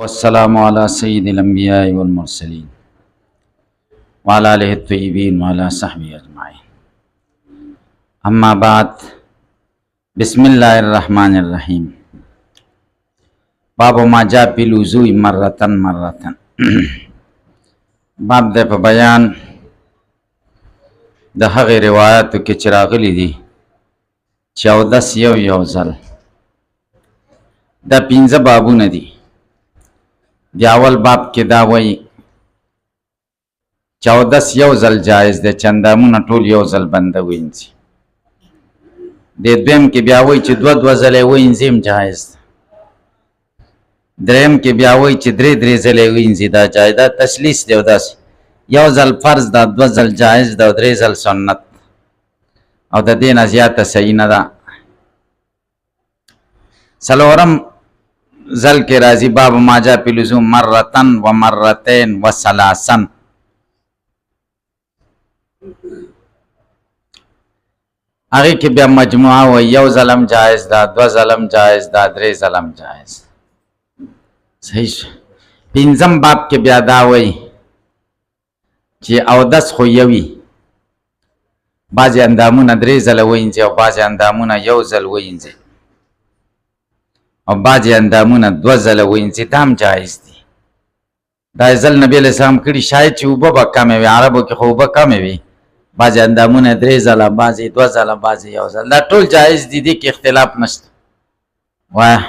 والسلام على سيد الأنبياء والمرسلين وعلى آله الطيبين وعلى صحبه أجمعين أما بعد بسم الله الرحمن الرحيم باب ما جاء في الوضوء مرة باب د په بیان د هغې روایاتو کې چې راغلي دي چې اودس یو ځل دا 15 بابونه دي. دی اول باب کې دا وایي چې اودس یو ځل جایز دی چې اندامونه ټول یو ځل بنده وینځي. د دویم کې بیا وایي چې دوه ځلې وینځي هم جایز دی. دریم کې بیا وایي چې درې ځلې وینځي دا جایز ده. تشلیص دی او داسې یو ځل فرض ده، 2 ځل جایز ده او 3 ځل سنت او د دې نه زیاته صحیح نه ده. څلورم ځل کې راځي باب ما جاء فی الوضوء مرتن و مرتين و ثلاثن. هغې کې بیا مجموعه و یو ځلم جایز ده، 2 ځلم جایز ده، 3 ځلم جایز. صحیح شو. 5م باب کې بیا دا وایي چې اودس خو یوي، بعضې اندامونه 3 ځله وینځي او بعضې اندامونه 1 ځل وینځي او بعضې اندامونه 2 ځله وینځي، دا هم جایز دي. دا ځل نبي علیه السلام کړي شاید چې اوبه به کمې وي، عربو کې خو اوبه کمې وي، بعضې اندامونه 3 ځله، بعضې 2 ځله، بعضې 1 ځل، دا ټول جایز دي، دې کې اختلاف نشته. وایه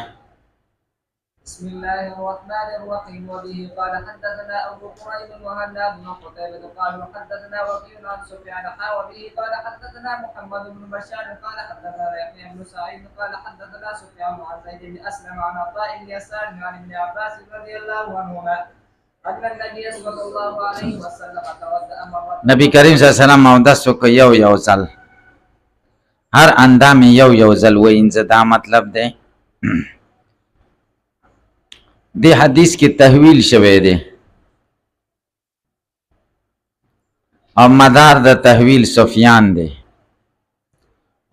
بسم الله الرحمن الرحيم وبه قال حدثنا ابو قريب وهنا بن قتيبة قال حدثنا وكيع عن سفيان وبه قال حدثنا محمد بن بشار قال حدثنا يحيى بن سعيد قال حدثنا سفيان عن زيد بن اسلم عن عطاء بن يسار عن ابن عباس رضي الله عنهما ان النبي صلى الله عليه وسلم تودأ مرة. نبی کریم صلی الله علیه وسلم اودس وکړ یو ځل، هر اندام یو ځل وینځه. دا مطلب دی دی حدیث کې تحویل شوی دی او مدار د تحویل سفیان دی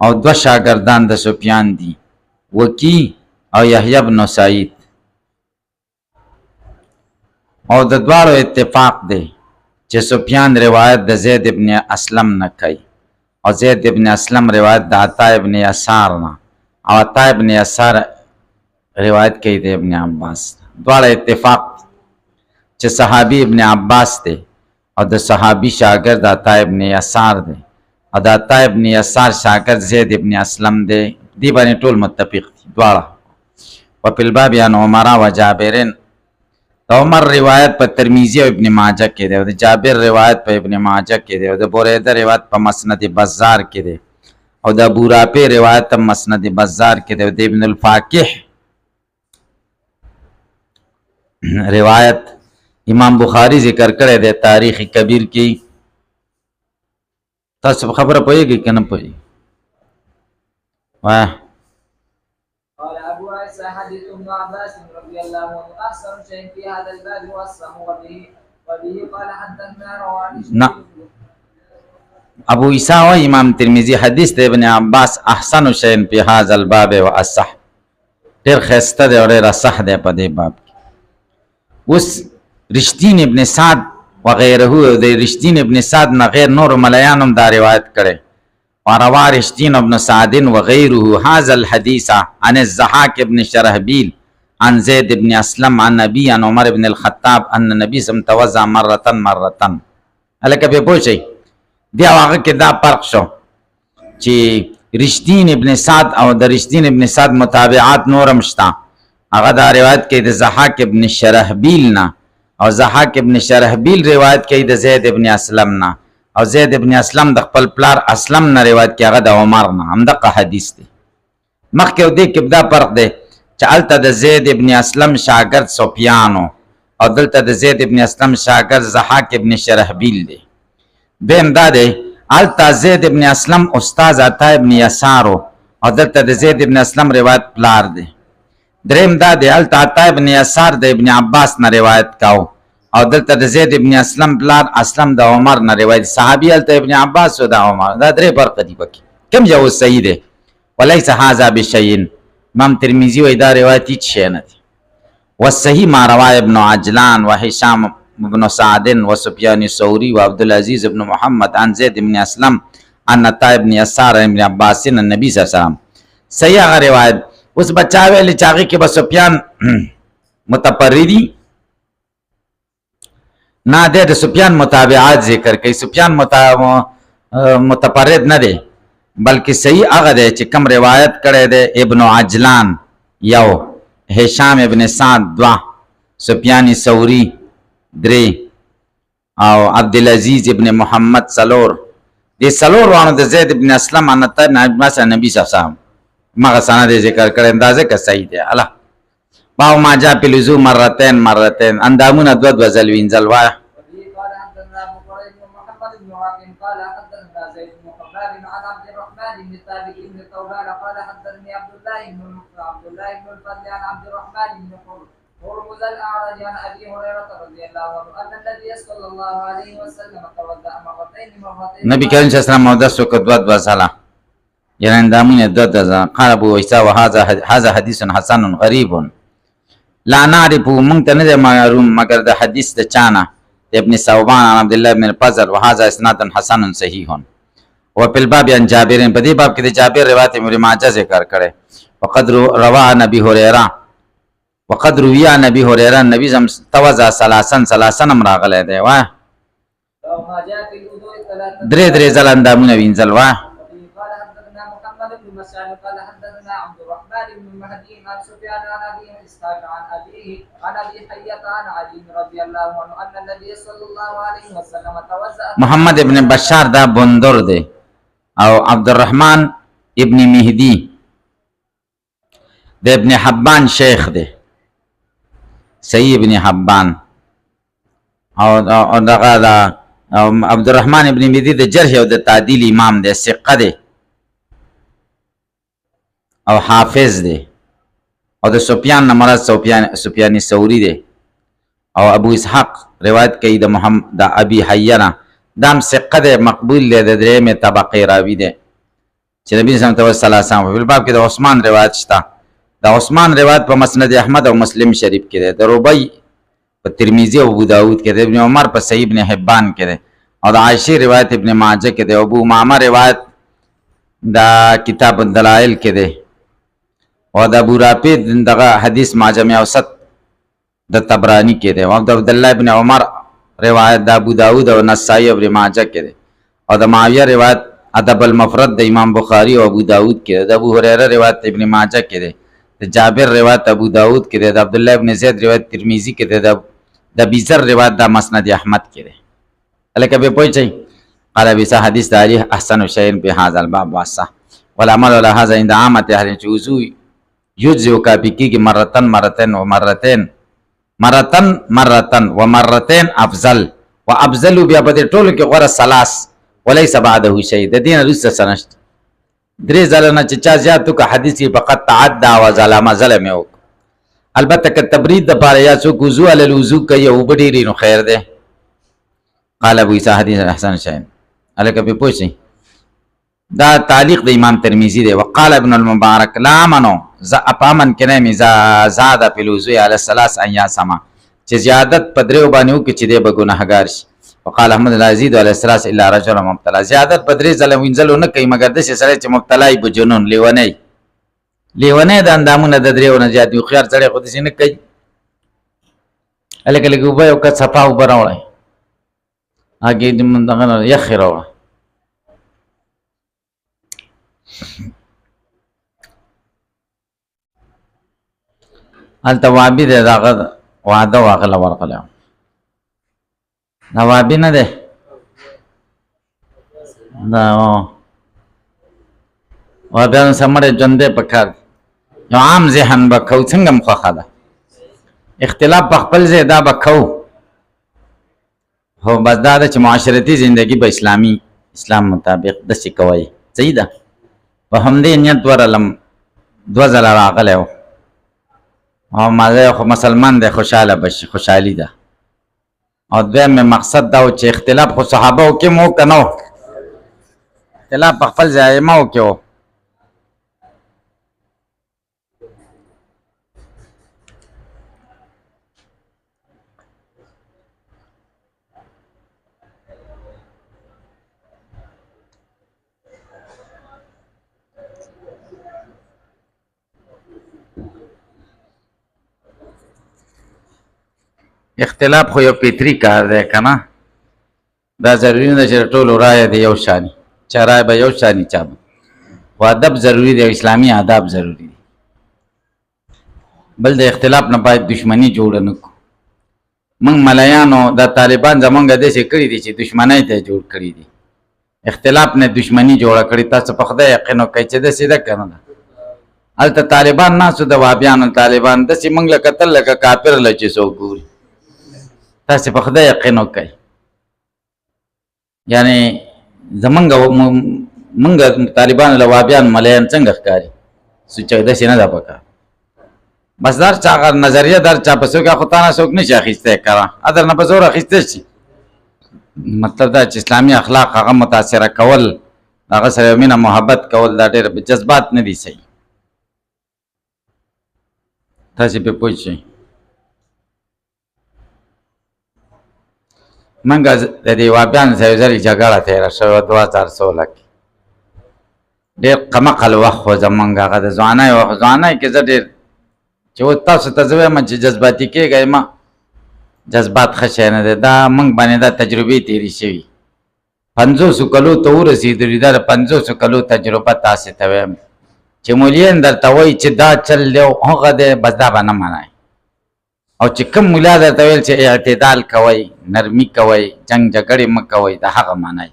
او 2 شاگردان د سفیان دی، وکی او یحیی بن سعید، او د دواړو اتفاق دی چې سفیان روایت د زید ابن اسلم نه کوي او زید ابن اسلم روایت د عطا ابن یسار نه او عطا ابن یسار روایت کوي د ابن عباس. دواړه اتفاق چې صحابي ابن عباس دی او د صحابي شاگرد عطا ابن یسار دی او د عطا ابن یسار شاگرد زید ابن اسلم دی، دی باندې ټول متفق دي دواړه. وفي الباب عن عمر و جابرین، د عمر روایت په ترمذی او ابن ماجه کې دی او د جابر روایت په ابن ماجه کې دی او د بریده روایت په مسند بزار کې دی او د ابو رافع روایت په مسند بزار کې دی او د ابن الفاکح روایت امام بخاری ذکر کړی دی تاریخ کبیر کې. تاسو خبره پوهیږئ که نه پوهیږئ؟ وایه. قال ابو عيسى حديث ابن عباس رضي الله عنه احسن شيء في هذا الباب والصم وبه قال حدثنا رواه ابو عيسى و امام ترمذی حدیث د ابن عباس احسن شيء في هذا الباب واصح، ډېر ښایسته دی او ډېر اصح دی په دې باب کې. اوس رشدین ابن سعد وغیره د رشدین ابن سعد نه غیر نور ملایان هم دا روایت کړي. وروى رشدين بن سعد وغيره هذا الحديث عن الضحاك بن شرحبيل عن زيد بن اسلم عن نبي عن عمر بن الخطاب ان النبي صلى الله عليه وسلم توضأ مرة. هلکه به پوښي دی هغه کې دا فرق شو چې رشدین ابن سعد او د رشدین ابن سعد متابعات نورم شته. هغه دا روایت کوي د ضحاک ابن شرحبیل نه او ضحاک ابن شرحبیل روایت کوي د زید ابن اسلم نه او زید ابن اسلم د خپل پلار اسلم نه روایت کوي، هغه د عمر نه. همدغه حدیث دی. مخکې دې کې دا فرق دی چې هلته د زید ابن اسلم شاګرد سفیانو او دلته د زید ابن اسلم شاګرد ضحاک ابن شرحبیل دی. دویم دا دی هلته زید ابن اسلم استاد عطا ابن یسارو او دلته د زید ابن اسلم روایت پلار دی. دریم دا دی هلته عطا ابن یسار د ابن عباس نه روایت کاو او دلته د زید ابن اسلم پلار اسلم د عمر نه روایت. صحابي هلته ابن عباس او د عمر، دا 3 فرق دي پکې. کوم یو صحیح دی؟ وليس هذا بشيء. امام ترمذی وایي دا روایت هیڅ شی نه دی. والصحیح ما رواه ابن عجلان وهشام بن سعد وسفيان الثوري وعبد العزيز بن محمد عن زيد بن اسلم عن عطاء بن يسار عن ابن عباس عن النبي صلی الله علیه وسلم. صحیح هغه روایت. اوس بچا ویل چې هغه کې به سفیان متپردی نه ده، د سفیان متابعات ذکر کوي. سفیان متپرد نه دی، بلکې صحیح هغه دی چې کم روایت کړی دی ابن عجلان یو، هشام ابن سعد دوا، سفیان ثوری درې، او عبدالعزیز ابن محمد څلور. دې څلور وانه د زید ابن اسلم ان ته نبی صلی الله علیه وسلم مغه سند ذکر کړي اندازه که صحیح دی. الله باو ما جا پلزو مرتين اندامونه دو ځل وینځل وای. قال حدثنا ابو قريب محمد بن حاتم قال حدثنا زيد بن خباب عن عبد الرحمن بن ثابت بن ثوبان قال حدثني عبد الله بن الفضل عن عبد الرحمن بن هرمز الاعرج عن ابي هريره رضي الله عنه ان النبي صلى الله عليه وسلم توضا مرتين نبی کریم صلی الله علیه وسلم مودس وکړ دو ځله، یعنی اندامونه دو ځله. قال ابو عيسى وهذا حديث حسن غريب لا نعرف من تنه معلوم مگر د حدیث د چانه ابن ثوبان عن عبد الله بن الفضل وهذا اسناد حسن صحیح. وفي الباب عن جابر، په دې باب کې د جابر روایت ابن ماجه ذکر کړي. وقد روى نبی هريره وقد روي عن ابي هريره النبي زم توضا ثلاثا راغله دی وای. درې ځله اندامونه وینځل وای. قال حدثنا محمد بن مسعود قال حدثنا عبد الرحمن بن مهدي عن سفيان عن ابي اسحاق عن ابيه عن ابي حية عن علي رضي الله عنه ان النبي صلى الله عليه وسلم توضا. محمد ابن بشار دا بندر دی او عبد الرحمن ابن مهدي د ابن حبان شیخ دی، صحیح ابن حبان. او دغه دا عبد الرحمن ابن مهدي د جرح او د تعدیل امام دی، ثقه دی او حافظ دی. او د سفیان نه مراد سفیان ثوری دی. او ابو اسحاق روایت کوي د محمد د ابي حیانه، دام ثقه دی، مقبول دی، د درېمې طبقه راوی دی چې نبی صلی الله علیه وسلم په باب کې د عثمان روایت شته. د عثمان روایت په مسند احمد او مسلم شریف کې دی، د ربی په ترمذی او ابو داود کې دی، ابن عمر په صحیح ابن حبان کې دی، او د عائشه روایت ابن ماجه کې دی، او ابو امامه روایت دا کتاب الدلائل کې دی، او د ابو رافع دغه حدیث معجم اوسط د طبرانی کې دی، او د عبد الله ابن عمر روایت د ابو داود او نسائی او ابن ماجه کې دی، او د معاویه روایت ادب المفرد د امام بخاری او ابو داود کې دی، د ابو هريره روایت ابن ماجه کې دی، د جابر روایت ابو داود کې دی، د عبد الله ابن زید روایت ترمذی کې دی، د بیزر روایت د مسند احمد کې دی. الکه به پوښتنه قال بیسا حدیث داری احسن شیء بهذا الباب واسع والعمل على هذا عند عامه اهل الجوزو یجزئ کاپی کی مرتن ومرتين افضل وافضل بیا په ټولو کې غوړه ثلاث وليس بعده شيء. د دین رسول سنشت درې ځله نه چې چا زیاتو که حدیث کې فقط تعدى وظلم ظلم یو. البته که تبرید د پاره یا څوک وضو علی الوضو کوي او بډیری نو خیر ده. قال ابو عيسى حدیث احسن شيء. الکه په پوښتنه دا تعلیق د امام ترمذی دی. وقال ابن المبارک لا منو اپامن کنه میزا زاد فی الوضو علی الثلاث ان سما چې زیادت پدریو باندې وکړي چې دی به ګناهګار شي. وقال احمد العزيز علی الثلاث الا رجل مبتلا، زیادت پدری ظلم وینځلو نه کوي مگر د سره چې مبتلا ای بجنون لیونه د اندامونه د دریو نه زیات یو خيار سره خود شي نه کوي. الکه لګو به یو کا صفاو براوړای اګه دې من دغه یخراوه التوابی ده داغه وعده واغله ورقله نوابی نه ده دا او بیا سمره جنده پکار یو عام ذهن بکاو څنګه مخه ده اختلاف په خپل ځای دا بکاو هو بس دا چې معاشرتي زندگی په اسلام مطابق د څه کوي صحیح ده. په همدې نیت ورلم دو ځله راغله او مازه خو مسلمان دی خوشاله بشي خوشحالي ده. او دویم مقصد دا چې اختلاف خو صحابه او کې مو کنو اختلاف په خپل ځای مو کې اختلاف خو یو فطري کار دی که نه دا ضروري نه ده چې ټولو رایه د یو شاني چا رایه به یو شاني چا به خو ادب ضروري دی اسلامي آداب ضروري دي بل د اختلاف نه باید دشمني جوړه نه کړو موږ ملایانو دا طالبان زمونږ داسې کړي دي چې دشمنۍ ته جوړ کړي دي اختلاف نه دشمني جوړه کړي تاسو په خدای یقین وکړئ چې داسې ده که نه ده هلته طالبان ناستو د وهابیانو طالبان داسې موږ له کتل لکه کافر له چې څوک ګوري تاسې په خدای یقین وکړئ یعنې موږ طالبانو له وهابیانو ملیان څنګه ښکاري چې داسې نه ده پکار بس در چا هغه نظریه در چا په څوک خو تا نه څوک نشي اخیستی که در نه په زور اخیستی شي مطلب دا چې اسلامي اخلاق هغه متاثره کول هغه سره یو مینه محبت کول دا ډېر جذبات نه دي صحیح تاسې پرې پوه شئ موږ د دې وهابیانو سره یو ځل جګړه تېره شوې 2016 کې ډېر قمقل وخت و زمونږ هغه د ځوانۍ وخت ځوانۍ کې زه ډېر چې اوس تاسو ته زه وایم چې جذباتي کېږئ ما جذبات ښه شی نه دی دا موږ باندې دا تجربې تېرې شوي 500 کلو ته ورسېدلي دا د 500 کلو تجربه تاسې ته وایم چې مولین درته وایي چې دا چل دی هغه دی بس دا به نه منئ او چې کوم ملا درته ویل چې اعتدال کوئ نرمي کوئ جنګ جګړې مه کوئ د هغه منئ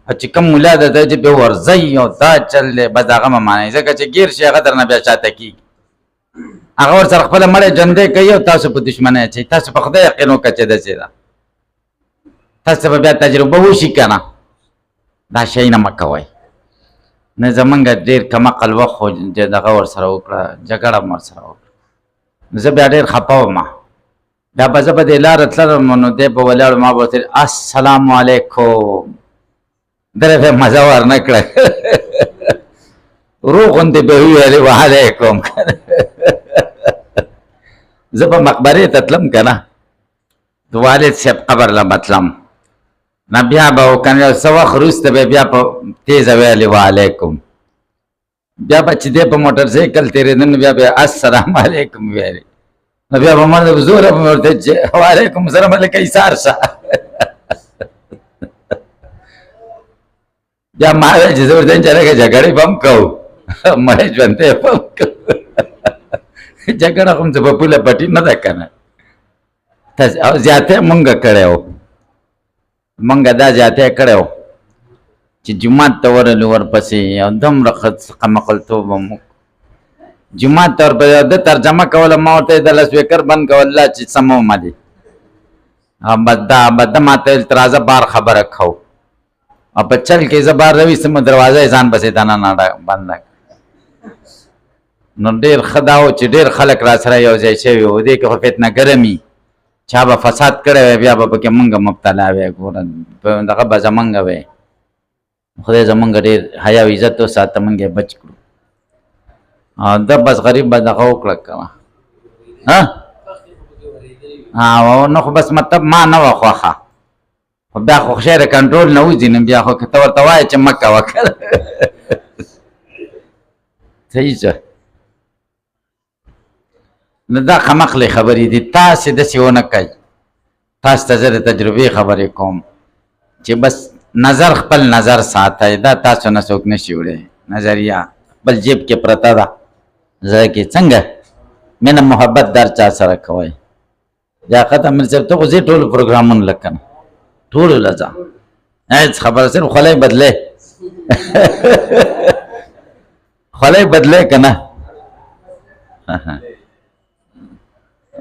او چې کوم ملا درته چې بې ورځئ او دا چل دی بس د هغه مه منئ ځکه چې ګیر شي هغه درنه بیا شاته کېږي هغه ورسره خپله مړی ژوندی کوي او تاسو په دشمنۍ اچوئ تاسو په خدای یقین وکړه چې داسې ده تاسو به بیا تجربه وشي که نه دا شی نه مه کوئ نه زمونږ ډېر کمعقل وخت خو دغه ورسره وکړه جګړه مو ورسره وکړه زه بیا ډېر خفه وم بیا به زه په دې لاره تللم نو دی به ولاړ ما به ورته السلام علیکم درې به مزه ورنه کړه روغ غوندې به وویلې وعلیکم زه به مقبرې ته تلم که نه د والد صاحب قبر له به تلم نه بیا به کنه یو څه وخت وروسته به بیا په تیزه ویلې وعلیکم بیا به چې دی په موټر سایکل تېرېده نو بیا به السلام علیکم ویلې نو بیا به ما زوره به مې ورته چې وعلیکم السلام لکه ایثار شه بیا ما ویل چې زه ورته چې لکه جګړې به هم کوو مړی ژوندی به هم کوو جګړه خو څه په پوله پټي نه ده که نه او زیاتی مونږ کړی و مونږ دا زیاتی کړی و چې جومات ته ورغلو ورپسې او دومره قمقلتوب مو جومات ته ورپسې ده ترجمه کوله ما ورته د لسپیکر بند کول الله چې سمه ومه دي بس ده ما ته ویل تر راځه بار خبره کوو او په چل کې زه بار راویستم دروازه یې ځان پسې دننه بنده نو ډېر ښه دا و چې ډېر خلک را سره یو ځای شوي وو دې کې خو فتنه ګرمي چا به فساد کړی وی بیا به پکې مونږ مبتلا وی ګوره دغه به زمونږ وی خدای زمونږ ډېر حیا او عزت وساته مونږ یې بچ کړو او ده بس غریب به دغه وکړه که نو خو بس مطلب ما نه وه خوښه خو بیا خو خشی د کنټرول نه وځي نو بیا خو که ته ورته وایې چې مه کوه که صحیح شه نو دا خمقلې خبرې دي تاسې داسې ونه کوئ تاسو ته زه د تجربې خبرې کوم چې بس نظر خپل نظر ساتئ دا تاسو نه څوک نشي وړی نظریه خپل جیب کې پرته ده زړه کې څنګه مینه محبت در چا سره کوئ یا ختم میر صاحب ته خو ځې ټولو پروګرامونو له که نه ټولو له ځه هېڅ خبره صرف خولۍ بدلې خولۍ بدلې که نه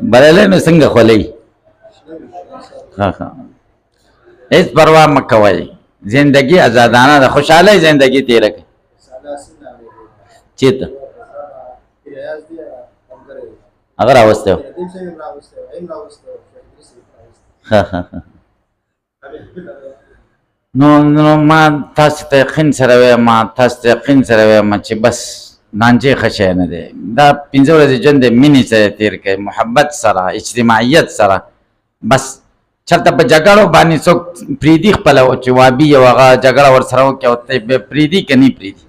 بریلی نو څنګه خولۍ هېڅ پروا مه کوئ زندگی ازادانه ده خوشحالۍ زندگی تېره کړئ چېرته هغه راوستی و نو ما تاسو ته یقین سره وایم چې بس لانجې ښه شی نه دی دا 5 ورځې ژوند د مینې سره تېر کړئ محبت سره اجتماعیت سره بس چېرته په جګړو باندې څوک پرېږدي خپله چې وابي یو هغه جګړه ورسره وکړي او ته به پرېږدي که نه پرېږدي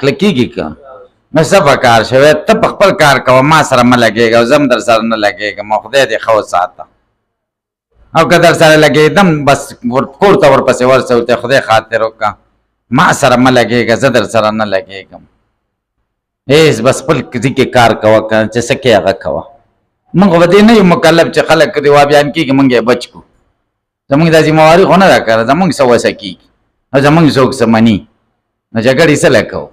کلکېږي که نو څه په کار شوی ته په خپل کار کوه ما سره مه لګېږه او زه هم در سره نه لګېږم او خدای دې ښه وساته او که در سره لګېدم بس کور ته ورپسې ورسه ورته خدای خاطر وکړه ما سره مه لګېږه زه در سره نه لګېږم هېڅ بس خپل ځي کې کار کوه که چې څه کې هغه کوه موږ به دې نه یو مکلف چې خلک دې وابیان کېږي موږ یې بچ کړو زموږ دا ذمواري خو نه ده کړه زموږ څه وسه کېږي او زموږ څوک څه مني نو جګړې څه له کوو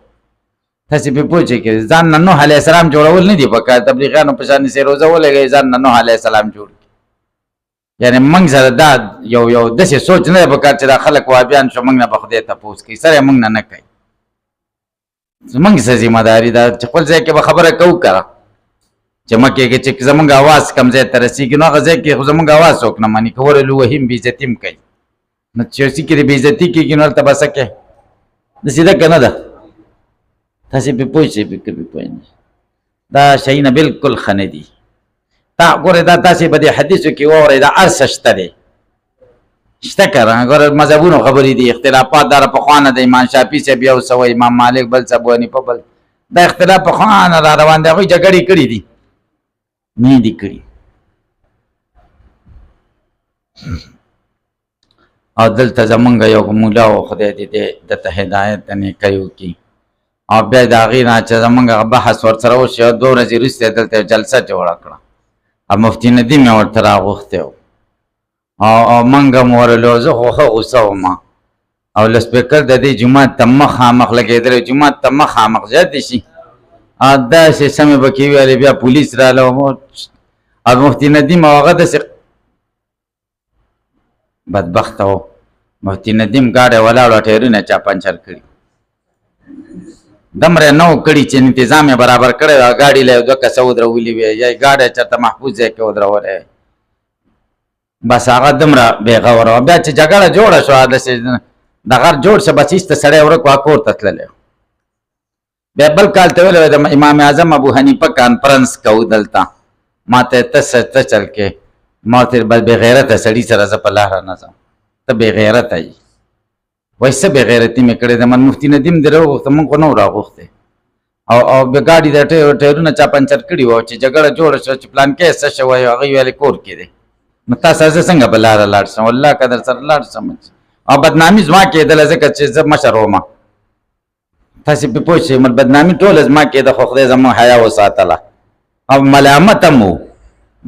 تاسې پې پوه چې ځان نه نوح علیه السلام جوړول نه دي پکار تبلیغیانو په شانې سې روزه ولګوي ځان نه نوح علیه السلام جوړ کړي یعنې موږ سره دا یو داسې سوچ نه دی پکار چې دا خلک وابیان شو موږ نه به خدای تپوس کوي سره یې موږ نه کوي زموږ څه ذمه داري ده چې خپل ځای کې به خبره کوو که چې مه کېږي چې زموږ اواز کم ځای ته رسېږي نو هغه ځای کې خو زموږ اواز څوک نه مني که ورلو وهیم بېعزتي هم کوي نو چې یو څه کې د بېعزتي کېږي نو هلته به څه کوې داسې ده که نه ده تاسې پې پوه شئ فکر پې پوه نه دا شیونه بلکل ښه نه دي تا ګورئ دا تاسې به د حدیثو کې واورئ دا هر څه شته دی شته که نه ګوره مذهبونو خبرې دي اختلافات دا پخوا نه د امام شافعي صاحب یو څه وایي امام مالک بل څه ابو حنیفه بل دا اختلاف پخوا نه را روان دی هغوی جګړې کړي دي نه دي کړي او دلته زمونږ یو مولا و خدای دې دته هدایت د نیکۍ وکړي او بیا د هغې نه چې زمونږ بحث ورسره وشي او 2 ورځې وروسته دلته یو جلسه جوړه کړه او مفتي ندیم یې ورته راغوښتی و او موږ هم ورلو زه خو ښه غوسه وم او لسپیکر د دې جومات ته مخامخ لګېدلی جومات ته مخامخ زیاتې شي داسې سمې به کې ویلې بیا پولیس راله او مفتي ندیم او هغه داسې بدبخته و مفتي ندیم ګاډی ولاړ ټایرونه چا پنچر کړي دمره نه و کړي چې انتظام یې برابر کړی و ګاډي له 2 کسه ودرولي وي یا ګاډی چېرته محفوظ ځای کې ودرولی بس هغه دومره بېغوره وه بیا چې جګړه جوړه شوه داسې د غر جوړ شه بس ایسته سړی ورک وه کور ته تللی بیا بل کال ته ویلی د امام اعظم ابو حنیفه کانفرنس کوو دلته ما ته ته چل کې ما ورته بس بېغیرته سړي سره زه په لاره نه ځم ته بېغیرته یي وایي څه بېغیرتي مې کړې ده من مفتي ندیم دې راوغوښته مونږ خو نه و راغوښتی او بیا ګاډي د ټایرونه چا پنچر کړي وو چې جګړه جوړه شوه چې پلانکې څه شوی هغوی ویلې کور کې دی نو تا سره زه څنګه به لاره لاړ شم والله که در سره لاړ شم او بدنامي زما کېدله ځکه چې زه مشر ومه تاسې پې پوه شئ بدنامي ټوله زما کېده خو خدای زموږ حیا وساتله او ملامت هم و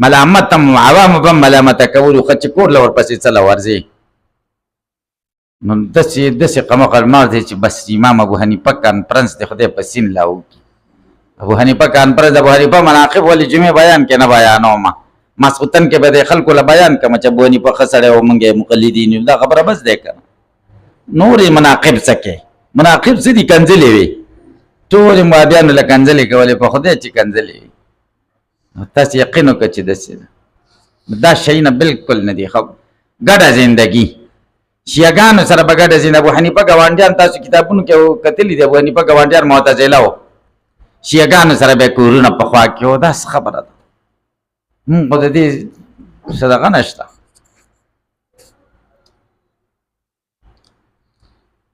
ملامت هم عوامو به هم ملامته کولو ښه چې کور له ورپسې څه له ورځې نو داسې قمقل مار دی چې بس امام ابو حنیفه کانفرنس دی خدای په سین لا وکړي ابو حنیفه کانفرنس د ابو حنیفه مناقب ولې جمعې بیان کې نه بیانومه ماسخوتن کې به د خلکو له بیان کړم چې ابو حنیفه ښه سړی و موږ یې مقلدین یو دا خبره بس دی که نورې مناقب څه کې مناقب څه دي کنځلې وي ټولې موابیانو له کنځلې کولې په خدای چې کنځلې وي تاسې یقین وکړه چې داسې ده دا شیونه بلکل نه دي ګډه زندګي شیعګانو سره به ګډه زندګي ابو حنیفه ګاونډیان تاسو کتابونو کې کتلي دي ابو حنیفه ګاونډیان معتزله و شیعګانو سره به کورونه پخوا کې و دا څه خبره ده مونږ خو د دې صدقه نشته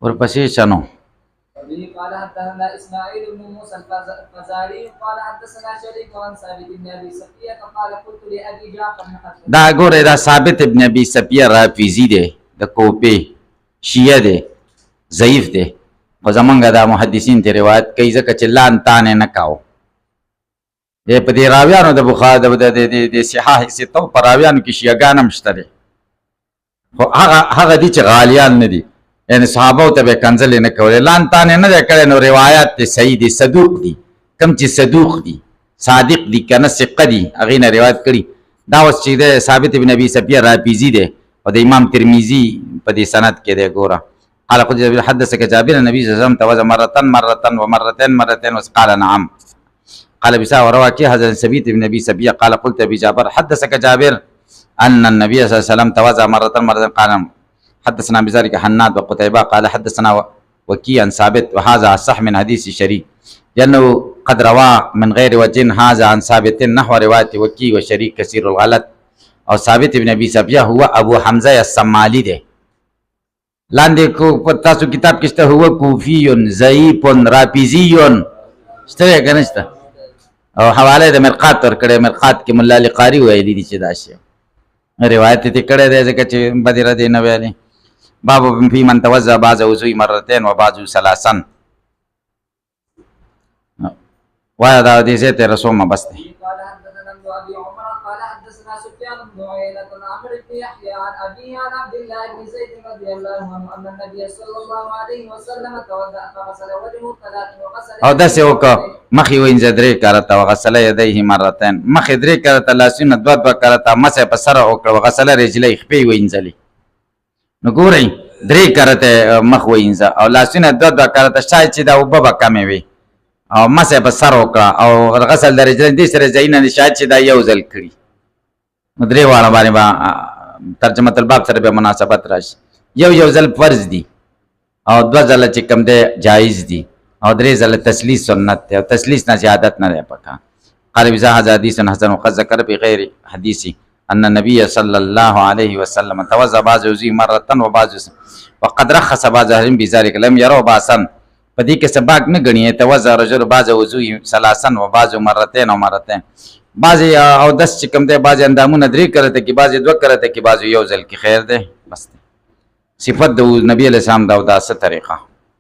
ورپسې چنو قال حدثنا اسماعيل بن موسى الفزاري قال حدثنا شريك عن ثابت بن ابي سفيان قال قلت لابي جعفر دا ګوره دا ثابت ابن ابي سفيان رافضي دی د کوپې شیعه دی ضعیف دی خو زمونږ دا محدثین ته روایت کوي ځکه چې لان تانې نه کاو دی په دې راویانو د بخاري د صحاح ستو په راویانو کې شیعهګان هم شته دی خو هغه دي چې غالیان نه دي یعنې صحابو ته به یې کنځلې نه کولې لان تانې نه دی کړی نو روایات دی صحیح دي صدوق دي کوم چې صدوق دي صادق دي که نه ثقه دي هغې نه روایت کړي دا اوس چې دی ثابت بن ابي سفیان رافضي دی او د امام ترمذي په دې سند کې دی ګوره قال قلت حدثك جابر النبي صلى الله عليه وسلم توضأ مرة ومرتين قال نعم قال بسا وروى هذا ثابت بن ابي سفيان قال قلت ابي جابر حدثك جابر ان النبي صلى الله عليه وسلم توضأ مرة قال حدثنا بذلك حناد وقتيبة قال حدثنا وكيع عن ثابت وهذا صح من حديث شريك لأنه قد روى من غير وجه هذا عن ثابت نحو رواية وكيع وشريك كثير الغلط او ثابت ابن ابي سفيان هو ابو حمزه السمالي ده لاندې کو تاسو کتاب کې هو کوفي ضعیف رافضي شته که نشته او حواله د مرقات ورکړې مرقات کې مولا علي قاري ویلي دي چې دا شی روایت ته کړه دی ځکه چې بدره دی نه ویلي باب فی من توضا بعض وضوء مرتين وبعض ثلاثا وایا دا دې زه ته رسومه بس دی قال حدثنا ابن ابي عمر قال حدثنا سفيان بن عيينة عن عمرو بن يحيى عن ابي عن عبد الله بن زيد رضي الله عنه ان النبي صلى الله عليه وسلم توضا فغسل وجهه ثلاث وغسل او داسې وکړه مخې وینځه درې کرته وغسل یدیه مرتين مخې درې کرته لاسونه دوه کرته مسح په سر وکړه وغسل رجلۍ خپې وینځلې نو ګورئ درې کرته مخ وینځه او لاسونه دوه کرته شاید چې دا اوبه به کمې وي او مسح په سر وکړه او غسل د رجلۍ دې سره ځایونه شاید چې دا یو ځل کړي نو درې واړه باندې به ترجمه الباب سره به مناسبت راشي یو ځل فرض دي او دوه ځله چې کوم دی جایز دي او درې ځله تسلیث سنت دی او تسلیث نه زیادت نه دی پکار قال بذا هذا حديث حسن وقد ذكر بغير حديث ان النبي صلى الله عليه وسلم توضا بعض وضوء مره وبعض وقد رخص بعض اهل بذلك لم يروا باسا پدې کې سباق نه غني توضا رجل بعض وضوء ثلاثا وبعض مرتين او مرتين بعض او 10 چې کوم دی بعض اندامونه درې کرته کې بعض دوه کرته کې بعض یو ځل کې خیر دی بس صفت د نبی علیہ السلام دا ست طریقه